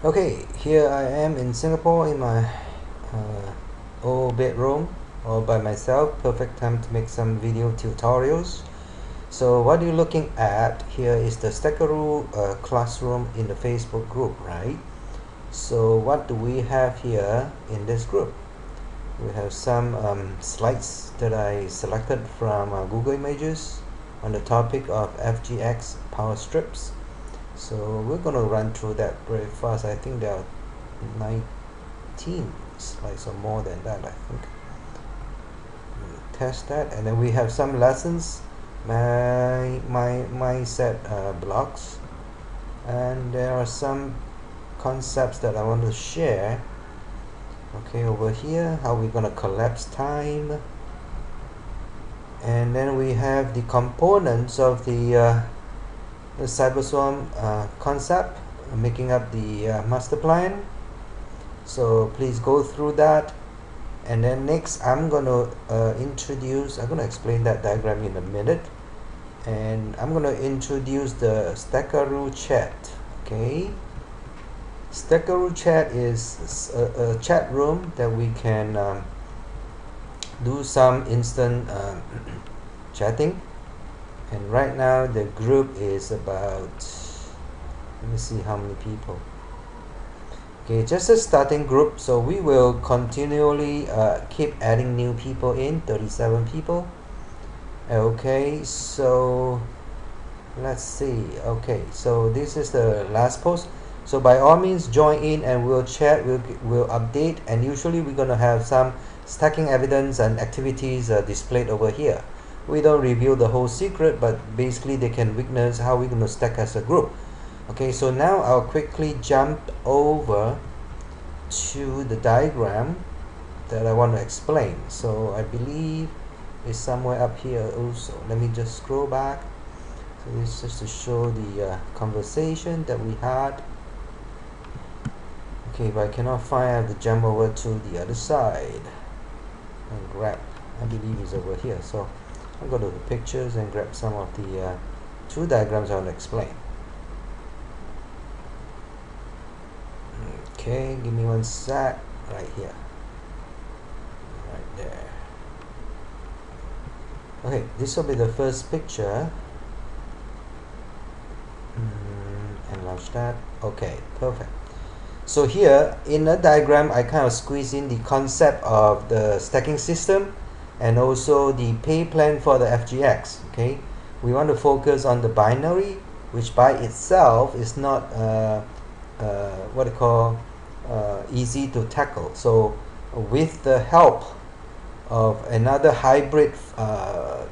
Okay, here I am in Singapore in my old bedroom all by myself. Perfect time to make some video tutorials. So what you're looking at here is the Stackaroo classroom in the Facebook group, right? So what do we have here in this group? We have some slides that I selected from Google Images on the topic of FGX power strips. So we're going to run through that very fast. I think there are 19 slides or more than that, I think. We'll test that, and then we have some lessons, my mindset blocks, and there are some concepts that I want to share. Okay, over here, how we're going to collapse time, and then we have the components of the cyberswarm concept, making up the master plan. So please go through that, and then next I'm going to explain that diagram in a minute, and I'm going to introduce the Stackaroo chat. Okay, Stackaroo chat is a chat room that we can do some instant chatting, and right now the group is about, let me see how many people. Okay, just a starting group, so we will continually keep adding new people in. 37 people. Okay, so let's see. Okay, so this is the last post, so by all means join in and we'll chat, we'll update, and usually we're going to have some stacking evidence and activities displayed over here. We don't reveal the whole secret, but basically they can witness how we're going to stack as a group. Okay, so now I'll quickly jump over to the diagram that I want to explain. So I believe it's somewhere up here also. Let me just scroll back. So this is just to show the conversation that we had. Okay, if I cannot find, I have to jump over to the other side and grab, I believe it's over here. So I'll go to the pictures and grab some of the two diagrams I want to explain. Okay, give me one sec. Right here, right there. Okay, this will be the first picture. And launch that. Okay, perfect. So here in the diagram I kind of squeeze in the concept of the stacking system and also the pay plan for the FGX. Okay, we want to focus on the binary, which by itself is not what I call easy to tackle. So with the help of another hybrid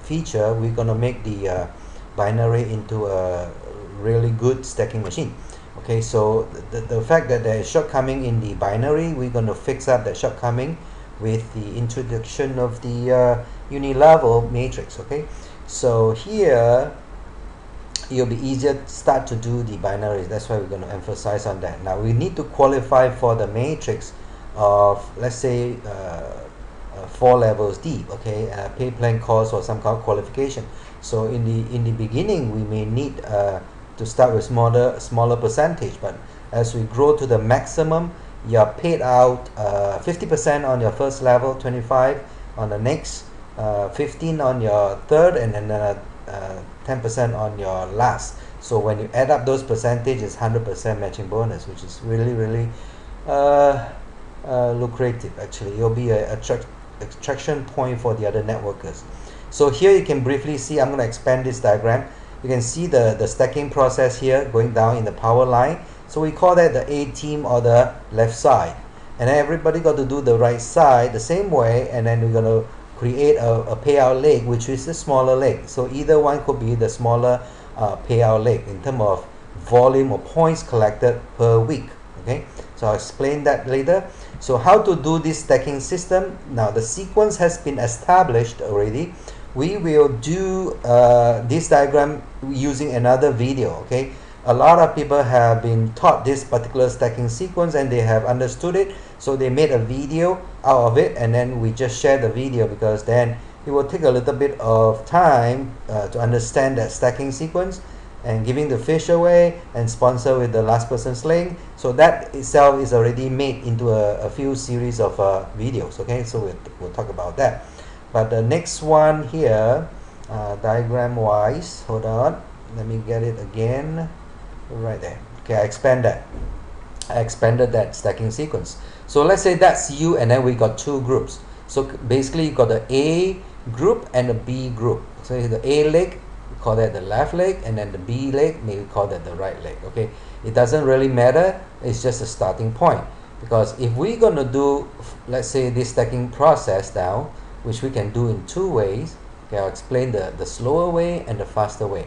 feature, we're going to make the binary into a really good stacking machine. Okay, so the fact that there is shortcoming in the binary, we're going to fix up that shortcoming with the introduction of the uni-level matrix. Okay, so here it'll be easier to start to do the binaries. That's why we're going to emphasize on that. Now we need to qualify for the matrix of, let's say, 4 levels deep. Okay, pay plan calls for some kind of qualification. So in the beginning we may need to start with smaller percentage, but as we grow to the maximum, you're paid out 50% on your first level, 25 on the next, 15 on your third, and then 10% on your last. So when you add up those percentages, 100% matching bonus, which is really lucrative. Actually, it'll be a attraction point for the other networkers. So here you can briefly see, I'm going to expand this diagram. You can see the stacking process here going down in the power line. So we call that the A team or the left side, and then everybody got to do the right side the same way, and then we're going to create a payout leg, which is the smaller leg. So either one could be the smaller payout leg in terms of volume or points collected per week. Okay, so I'll explain that later. So how to do this stacking system? Now the sequence has been established already. We will do this diagram using another video. Okay, a lot of people have been taught this particular stacking sequence and they have understood it, so they made a video out of it, and then we just share the video because then it will take a little bit of time to understand that stacking sequence. and giving the fish away and sponsor with the last person's link. So that itself is already made into a few series of videos. Okay, so we'll talk about that. But the next one here, diagram wise, hold on, let me get it again, right there. Okay, I expanded that stacking sequence. So let's say that's you, and then we got two groups. So basically you got the A group and the B group. So the A leg, we call that the left leg, and then the B leg, maybe call that the right leg. Okay, it doesn't really matter, it's just a starting point. Because if we're going to do, let's say, this stacking process now, which we can do in two ways. Okay, I'll explain the slower way and the faster way.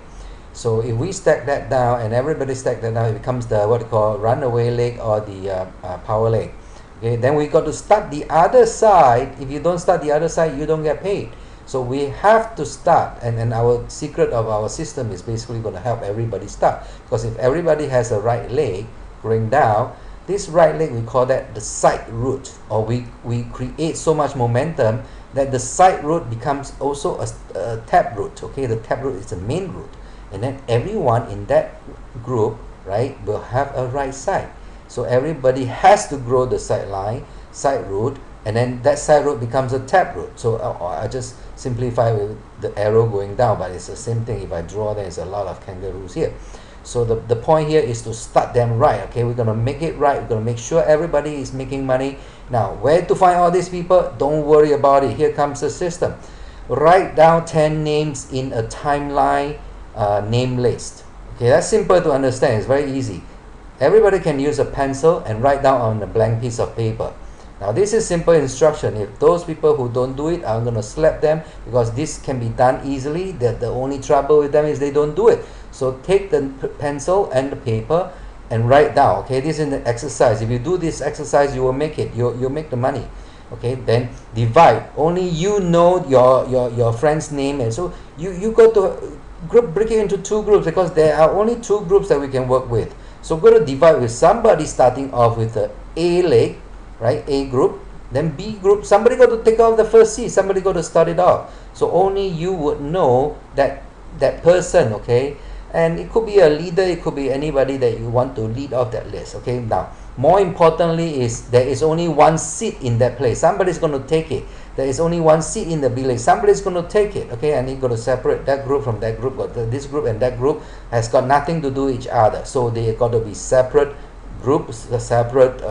So if we stack that down and everybody stack that down, it becomes the what you call runaway leg or the power leg. Okay, then we got to start the other side. If you don't start the other side, you don't get paid. So we have to start, and our secret of our system is basically going to help everybody start. Because if everybody has a right leg going down, this right leg, we call that the side route, or we create so much momentum that the side route becomes also a tap route. Okay, the tap route is the main route, and then everyone in that group, right, will have a right side. So everybody has to grow the side route, and then that side route becomes a tap route. So I just simplify with the arrow going down, but it's the same thing. If I draw, there's a lot of kangaroos here. So the point here is to start them right. Okay, we're gonna make it right. We're gonna make sure everybody is making money. Now, where to find all these people? Don't worry about it. Here comes the system. Write down 10 names in a timeline name list. Okay, that's simple to understand. It's very easy. Everybody can use a pencil and write down on a blank piece of paper. Now, this is simple instruction. If those people who don't do it, I'm going to slap them, because this can be done easily. The only trouble with them is they don't do it. So take the pencil and the paper and write down. Okay, this is an exercise. If you do this exercise, you will make it. You'll make the money. Okay, then divide. Only you know your friend's name, and so you go to break it into two groups, because there are only two groups that we can work with. So we're going to divide with somebody starting off with the A leg, right? A group, then B group. Somebody got to take off the first C. Somebody got to start it off. So only you would know that person. Okay, and it could be a leader. It could be anybody that you want to lead off that list. Okay. Now, more importantly is there is only one seat in that place. Somebody's going to take it. There is only one seat in the B leg. Somebody's going to take it. Okay, and you got to separate that group from that group. But this group and that group has got nothing to do with each other. So they got to be separate groups, separate.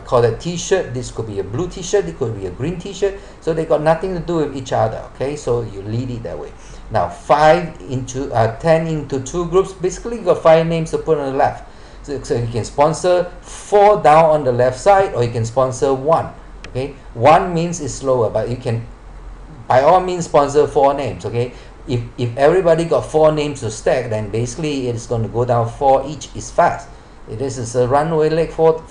Call that t-shirt. This could be a blue t-shirt, it could be a green t-shirt, so they got nothing to do with each other. Okay, so you lead it that way. Now 10 into two groups, basically you got 5 names to put on the left. So you can sponsor 4 down on the left side, or you can sponsor 1. Okay, 1 means it's slower, but you can by all means sponsor 4 names. Okay, if everybody got 4 names to stack, then basically it's going to go down 4 each is fast. This is a runway leg four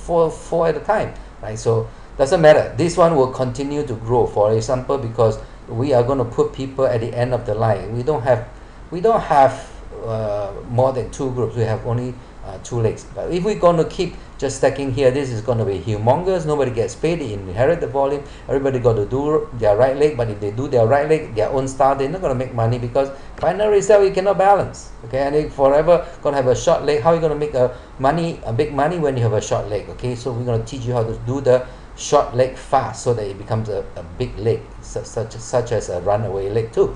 at a time, right? So doesn't matter. This one will continue to grow. For example, because we are going to put people at the end of the line. We don't have more than 2 groups. We have only 2 legs. But if we're going to keep just stacking here, this is going to be humongous. Nobody gets paid. They inherit the volume. Everybody got to do their right leg. But if they do their right leg, their own style, they're not going to make money, because final result you cannot balance. Okay, and they forever going to have a short leg. How are you going to make a big money when you have a short leg? Okay, so we're going to teach you how to do the short leg fast, so that it becomes a big leg, such as a runaway leg too.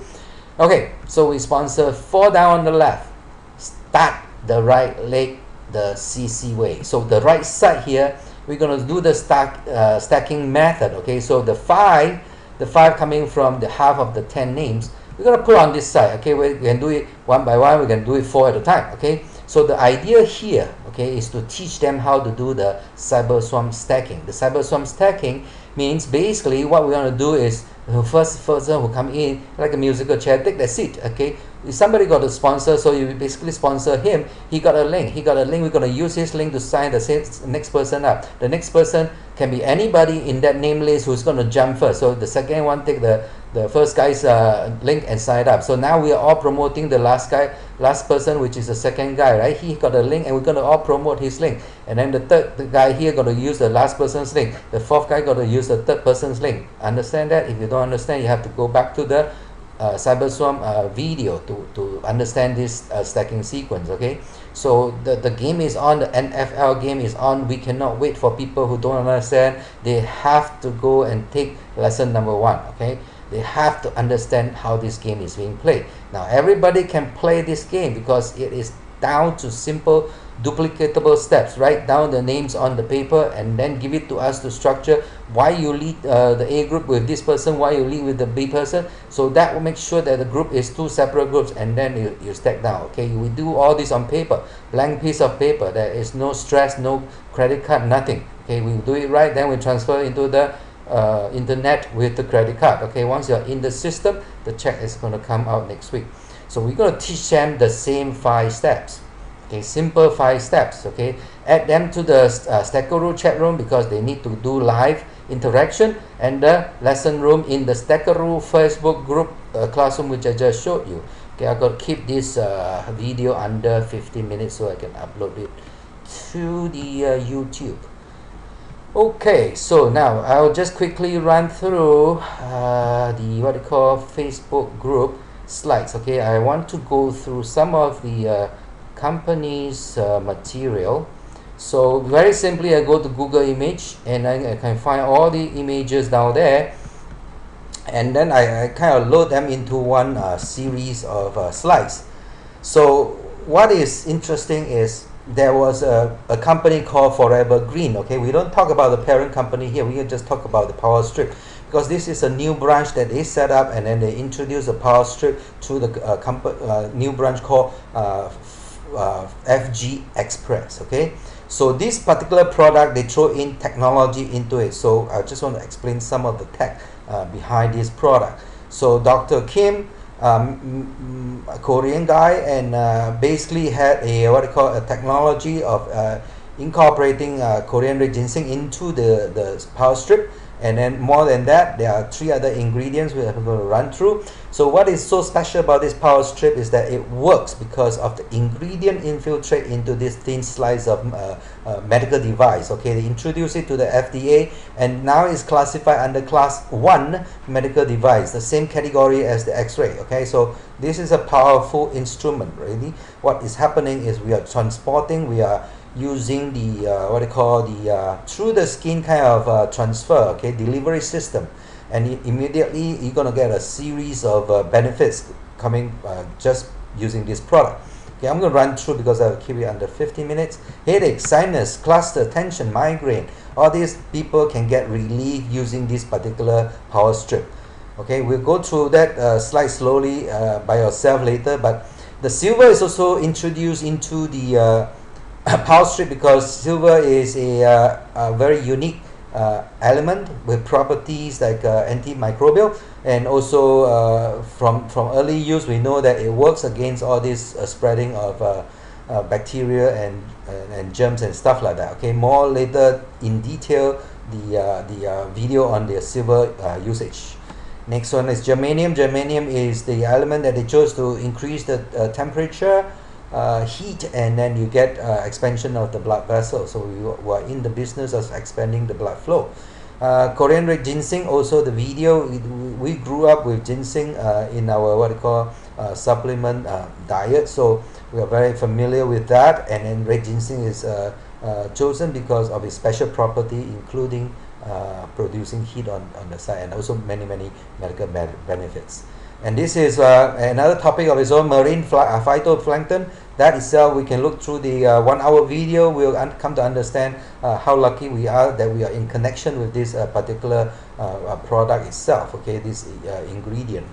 Okay, so we sponsor 4 down on the left. Start the right leg the CC way. So the right side here, we're going to do the stacking method. Okay, so the 5 coming from the half of the 10 names, we're going to put on this side. Okay, we can do it one by one. We can do it 4 at a time. Okay, so the idea here, okay, is to teach them how to do the cyber swarm stacking. The cyber swarm stacking means basically what we want to do is the first person who come in, like a musical chair, take the seat. Okay, if somebody got a sponsor, so you basically sponsor him. He got a link. We're going to use his link to sign the next person up. The next person can be anybody in that name list who's going to jump first. So the second one take the first guy's link and sign up. So now we are all promoting the last person, which is the second guy, right? He got a link, and we're going to all promote his link. And then the third guy here got to use the last person's link. The fourth guy got to use the third person's link. Understand that? If you don't understand, you have to go back to the Cyberswarm video to understand this stacking sequence. Okay, so the game is on, the NFL game is on. We cannot wait for people who don't understand. They have to go and take lesson number 1. Okay, they have to understand how this game is being played. Now everybody can play this game because it is down to simple duplicatable steps. Write down the names on the paper and then give it to us to structure why you lead the A group with this person, why you lead with the B person. So that will make sure that the group is 2 separate groups, and then you stack down. Okay, we do all this on paper, blank piece of paper. There is no stress, no credit card, nothing. Okay, we do it right, then we transfer into the internet with the credit card. Okay, once you're in the system, the check is going to come out next week. So we're going to teach them the same 5 steps. Okay, simple 5 steps. Okay, add them to the Stackaroo chat room because they need to do live interaction, and the lesson room in the Stackaroo Facebook group classroom, which I just showed you. Okay, I got to keep this video under 15 minutes so I can upload it to the YouTube. Okay, so now I'll just quickly run through the what you call Facebook group slides. Okay, I want to go through some of the company's material. So very simply, I go to Google image and I can find all the images down there, and then I kind of load them into one series of slides. So what is interesting is there was a company called Forever Green. Okay, we don't talk about the parent company here, we can just talk about the power strip, because this is a new branch that they set up, and then they introduce a power strip to the new branch called FG Express. Okay, so this particular product, they throw in technology into it. So I just want to explain some of the tech behind this product. So Dr. Kim, a Korean guy, and basically had a what you call a technology of incorporating Korean red ginseng into the power strip. And then more than that, there are 3 other ingredients we are going to run through. So what is so special about this power strip is that it works because of the ingredient infiltrate into this thin slice of medical device. Okay, they introduce it to the FDA, and now it's classified under class 1 medical device, the same category as the X-ray. Okay, so this is a powerful instrument. Really, what is happening is we are transporting, we are using the what they call the through the skin kind of transfer, okay, delivery system, and immediately you're gonna get a series of benefits coming just using this product. Okay, I'm gonna run through because I'll keep it under 15 minutes. Headache, sinus, cluster, tension, migraine, all these people can get relief using this particular power strip. Okay, we'll go through that slide slowly by yourself later. But the silver is also introduced into the power strip because silver is a very unique element with properties like antimicrobial, and also from early use we know that it works against all this spreading of bacteria and germs and stuff like that. Okay, more later in detail the video on the silver usage. Next one is germanium. Germanium is the element that they chose to increase the temperature, heat, and then you get expansion of the blood vessel. So we are in the business of expanding the blood flow. Korean red ginseng, also the video, we grew up with ginseng in our what we call supplement diet, so we are very familiar with that. And then red ginseng is chosen because of its special property, including producing heat on the side, and also many medical benefits. And this is another topic of its own, marine phytoplankton. That itself, we can look through the 1-hour video. We'll come to understand how lucky we are that we are in connection with this particular product itself. Okay, this ingredient.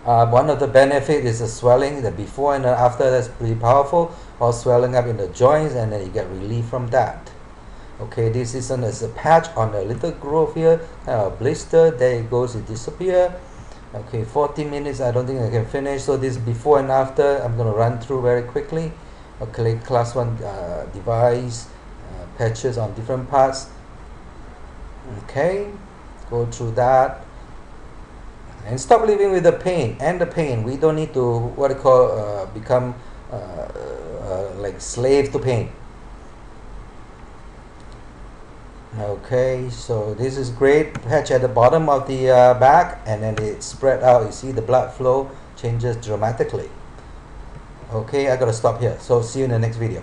One of the benefits is the swelling, the before and after. That's pretty powerful. Or swelling up in the joints, and then you get relief from that. Okay, this is as a patch on a little growth here, kind of blister. There it goes, it disappears. Okay, 40 minutes, I don't think I can finish. So this before and after, I'm going to run through very quickly. Okay, class 1 device, patches on different parts. Okay, go through that. And stop living with the pain. And the pain, we don't need to, what I call, become like slave to pain. Okay, so this is great. Patch at the bottom of the back, and then it spread out. You see the blood flow changes dramatically. Okay, I gotta stop here. So see you in the next video.